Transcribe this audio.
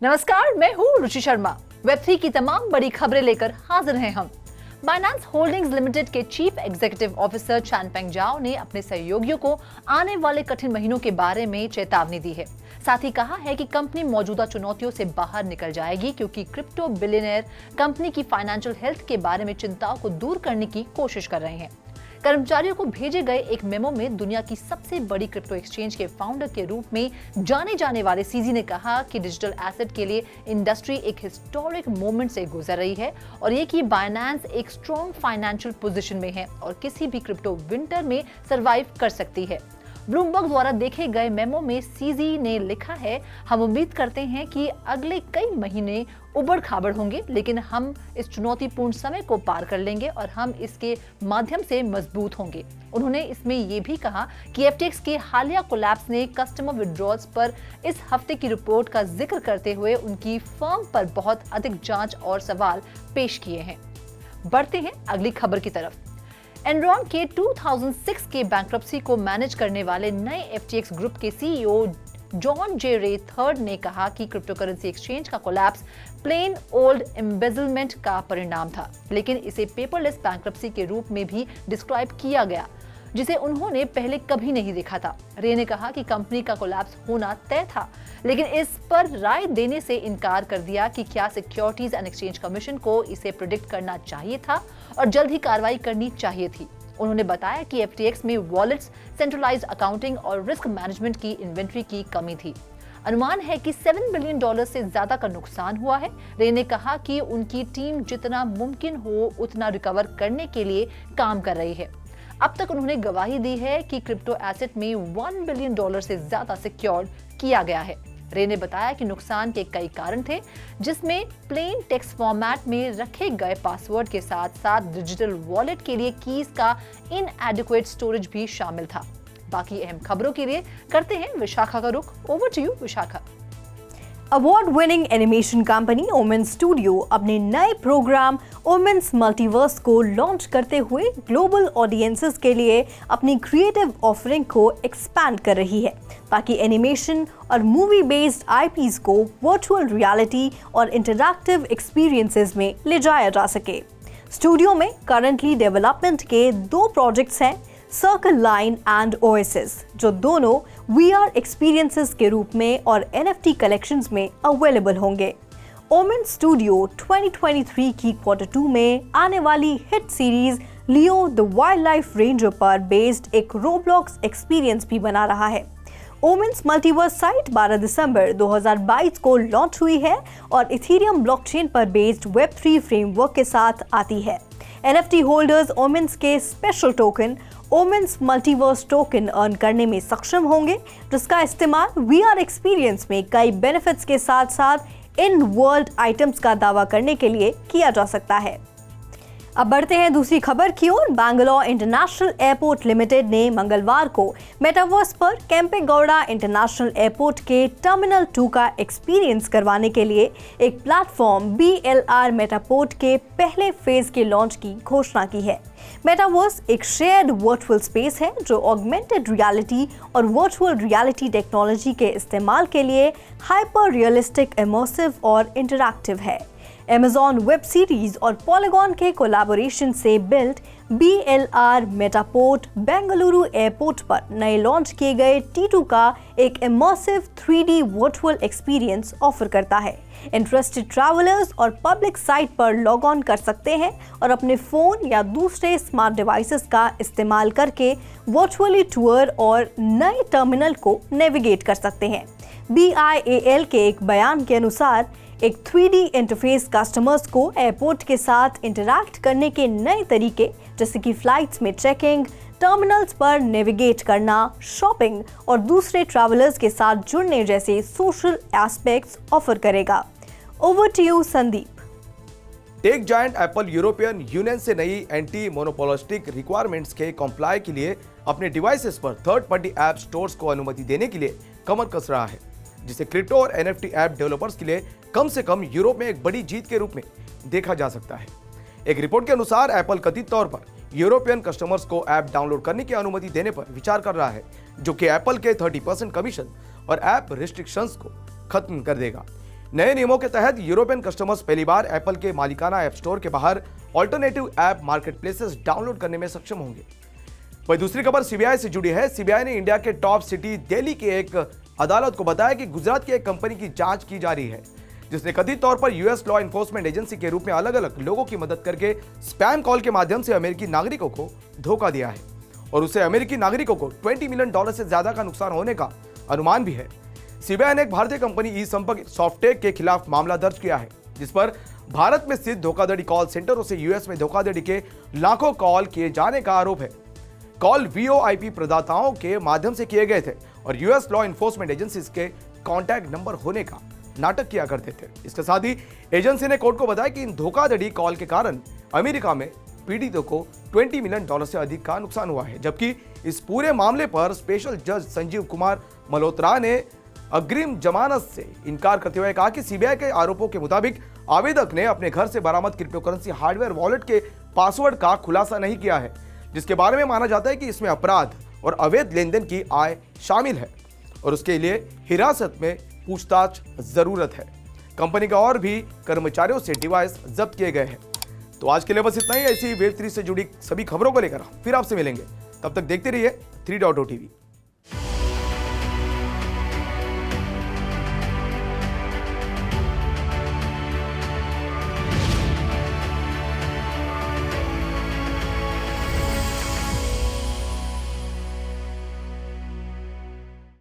नमस्कार, मैं हूँ रुचि शर्मा। वेब3 की तमाम बड़ी खबरें लेकर हाजिर हैं हम। बाइनेंस होल्डिंग्स लिमिटेड के चीफ एग्जीक्यूटिव ऑफिसर चैनपेंग जाओ ने अपने सहयोगियों को आने वाले कठिन महीनों के बारे में चेतावनी दी है। साथ ही कहा है कि कंपनी मौजूदा चुनौतियों से बाहर निकल जाएगी, क्योंकि क्रिप्टो बिलियनियर कंपनी की फाइनेंशियल हेल्थ के बारे में चिंताओं को दूर करने की कोशिश कर रहे हैं। कर्मचारियों को भेजे गए एक मेमो में दुनिया की सबसे बड़ी क्रिप्टो एक्सचेंज के फाउंडर के रूप में जाने जाने वाले सीजी ने कहा कि डिजिटल एसेट के लिए इंडस्ट्री एक हिस्टोरिक मोमेंट से गुजर रही है और ये कि बाइनेंस एक स्ट्रॉन्ग फाइनेंशियल पोजीशन में है और किसी भी क्रिप्टो विंटर में सरवाइव कर सकती है। ब्लूमबर्ग द्वारा देखे गए मेमो में सीजी ने लिखा है, हम उम्मीद करते हैं कि अगले कई महीने उबड़-खाबड़ होंगे, लेकिन हम इस चुनौतीपूर्ण समय को पार कर लेंगे और हम इसके माध्यम से मजबूत होंगे। उन्होंने इसमें ये भी कहा कि एफटीएक्स के हालिया कोलैप्स ने कस्टमर विड्रॉल्स पर इस हफ्ते की रिपोर्ट का जिक्र करते हुए उनकी फर्म पर बहुत अधिक जांच और सवाल पेश किए हैं। बढ़ते हैं अगली खबर की तरफ। एनरॉन के 2006 के बैंक्रप्सी को मैनेज करने वाले नए एफटीएक्स ग्रुप के सीईओ जॉन जे रे थर्ड ने कहा कि क्रिप्टोकरेंसी एक्सचेंज का कोलैप्स प्लेन ओल्ड एम्बेजलमेंट का परिणाम था, लेकिन इसे पेपरलेस बैंक्रप्सी के रूप में भी डिस्क्राइब किया गया, जिसे उन्होंने पहले कभी नहीं देखा था। रे ने कहा कि कंपनी का कोलैप्स होना तय था, लेकिन इस पर राय देने से इनकार कर दिया कि क्या सिक्योरिटीज एंड एक्सचेंज कमीशन को इसे प्रेडिक्ट करना चाहिए था और जल्द ही कार्रवाई करनी चाहिए थी। उन्होंने बताया कि एफटीएक्स में वॉलेट्स, सेंट्रलाइज्ड अकाउंटिंग और रिस्क मैनेजमेंट की इन्वेंट्री की कमी थी। अनुमान है कि $7 बिलियन से ज्यादा का नुकसान हुआ है। रे ने कहा कि उनकी टीम जितना मुमकिन हो उतना रिकवर करने के लिए काम कर रही है। अब तक उन्होंने गवाही दी है कि क्रिप्टो एसेट में $1 बिलियन से ज्यादा सिक्योर्ड किया गया है। रे ने बताया कि नुकसान के कई कारण थे, जिसमें प्लेन टेक्स्ट फॉर्मेट में रखे गए पासवर्ड के साथ साथ डिजिटल वॉलेट के लिए कीज का इनएडिक्वेट स्टोरेज भी शामिल था। बाकी अहम खबरों के लिए करते हैं विशाखा का रुख। Over to you Vishakha. Award winning animation company Omen studio अपने नए प्रोग्राम ओमेन्स मल्टीवर्स को लॉन्च करते हुए ग्लोबल ऑडियंसेस के लिए अपनी क्रिएटिव ऑफरिंग को एक्सपैंड कर रही है, ताकि एनिमेशन और मूवी बेस्ड आईपीज को वर्चुअल रियलिटी और इंटरैक्टिव एक्सपीरियंसेस में ले जाया जा सके। स्टूडियो में करंटली डेवलपमेंट के 2 प्रोजेक्ट्स हैं, सर्कल लाइन एंड ओएसिस, जो दोनों वीआर एक्सपीरियंसेस के रूप में और एनएफटी कलेक्शंस में अवेलेबल होंगे। ओमेन स्टूडियो 2023 की Q2 में आने वाली hit series Leo the wild life ranger पर बेस्ड एक रोब्लॉक्स एक्सपीरियंस भी बना रहा है। ओमेन्स मल्टीवर्स साइट 12 दिसंबर 2022 को लॉन्च हुई है और इथेरियम ब्लॉकचेन पर बेस्ड वेब3 फ्रेमवर्क के साथ आती है। एनएफटी होल्डर्स ओमेन्स के special token women's multiverse token earn करने में सक्षम होंगे, जिसका इस्तेमाल वीआर एक्सपीरियंस में कई बेनिफिट्स के साथ साथ इन वर्ल्ड आइटम्स का दावा करने के लिए किया जा सकता है। अब बढ़ते हैं दूसरी खबर की ओर। बैंगलोर इंटरनेशनल एयरपोर्ट लिमिटेड ने मंगलवार को मेटावर्स पर केम्पेगौड़ा इंटरनेशनल एयरपोर्ट के टर्मिनल 2 का एक्सपीरियंस करवाने के लिए एक प्लेटफॉर्म BLR मेटापोर्ट के पहले फेज के लॉन्च की घोषणा की है। मेटावर्स एक शेयर्ड वर्चुअल स्पेस है जो ऑगमेंटेड रियलिटी और वर्चुअल रियलिटी टेक्नोलॉजी के इस्तेमाल के लिए हाइपर रियलिस्टिक, इमर्सिव और इंटरैक्टिव है। Amazon वेब सीरीज और Polygon के कोलैबोरेशन से बिल्ड BLR मेटापोर्ट बेंगलुरु एयरपोर्ट पर नए लॉन्च किए गए T2 का एक immersive 3D virtual experience offer करता है। इंटरेस्टेड ट्रैवलर्स और पब्लिक साइट पर लॉग ऑन कर सकते हैं और अपने फोन या दूसरे स्मार्ट डिवाइसेस का इस्तेमाल करके वर्चुअली टूर और नए टर्मिनल को नेविगेट कर सकते हैं। BIAL के एक बयान के अनुसार एक 3D इंटरफेस कस्टमर्स को एयरपोर्ट के साथ इंटरैक्ट करने के नए तरीके, जैसे कि फ्लाइट्स में चेकिंग, टर्मिनल्स पर नेविगेट करना, शॉपिंग और दूसरे ट्रैवलर्स के साथ जुड़ने जैसे सोशल एस्पेक्ट्स ऑफर करेगा। Over to you Sandeep. Tech giant Apple European Union से नई एंटी मोनोपोलिस्टिक रिक्वायरमेंट्स के कंप्लाई के लिए अपने डिवाइसेस पर थर्ड पार्टी ऐप स्टोर्स को अनुमति देने के लिए कमर कस रहा है, जिसे क्रिप्टो और एनएफटी ऐप डेवलपर्स के लिए कम से कम यूरोप में एक बड़ी जीत के रूप में देखा जा सकता है। एक रिपोर्ट के अनुसार एप्पल कथित तौर पर यूरोपियन कस्टमर्स को ऐप डाउनलोड करने की अनुमति देने पर विचार कर रहा है, जो कि एप्पल के 30% कमीशन और ऐप रिस्ट्रिक्शंस को खत्म कर देगा। नए नियमों के तहत यूरोपियन कस्टमर्स पहली बार एप्पल के मालिकाना ऐप स्टोर के बाहर ऑल्टरनेटिव ऐप मार्केटप्लेसेस डाउनलोड करने में सक्षम होंगे। वही दूसरी खबर सीबीआई से जुड़ी है। सीबीआई ने इंडिया के टॉप सिटी दिल्ली की एक अदालत को बताया कि गुजरात की एक कंपनी की जांच की जा रही है, जिसने कथित तौर पर यूएस लॉ एनफोर्समेंट एजेंसी के रूप में अलग अलग लोगों की मदद करके स्पैम कॉल के माध्यम से अमेरिकी नागरिकों को धोखा दिया है और उससे अमेरिकी नागरिकों को $20 मिलियन से ज्यादा का नुकसान होने का अनुमान भी है। सीबीआई ने एक भारतीय कंपनी ई संपर्क सॉफ्टेक के खिलाफ मामला दर्ज किया है, जिस पर भारत में स्थित धोखाधड़ी कॉल सेंटरों से यूएस में धोखाधड़ी के लाखों कॉल किए जाने का आरोप है। कॉल वीओआईपी प्रदाताओं के माध्यम से किए गए थे और यूएस लॉ एनफोर्समेंट एजेंसीज के कॉन्टैक्ट नंबर होने का नाटक किया करते थे। इसके साथ ही एजेंसी ने कोर्ट को बताया कि इन धोखाधड़ी कॉल के कारण अमेरिका में पीड़ितों को $20 मिलियन से अधिक का नुकसान हुआ है, जबकि इस पूरे मामले पर स्पेशल जज संजीव कुमार मल्होत्रा ने अग्रिम जमानत से इनकार करते हुए कहा कि सीबीआई के आरोपों के मुताबिक आवेदक ने अपने घर से बरामद क्रिप्टोकरेंसी हार्डवेयर वॉलेट के पासवर्ड का खुलासा नहीं किया है, जिसके बारे में माना जाता है कि इसमें अपराध और अवैध लेनदेन की आय शामिल है और उसके लिए हिरासत में पूछताछ जरूरत है। कंपनी का और भी कर्मचारियों से डिवाइस जब्त किए गए हैं। तो आज के लिए बस इतना ही। ऐसी वेब 3 से जुड़ी सभी खबरों को लेकर फिर आपसे मिलेंगे। तब तक देखते रहिए 3.0 TV।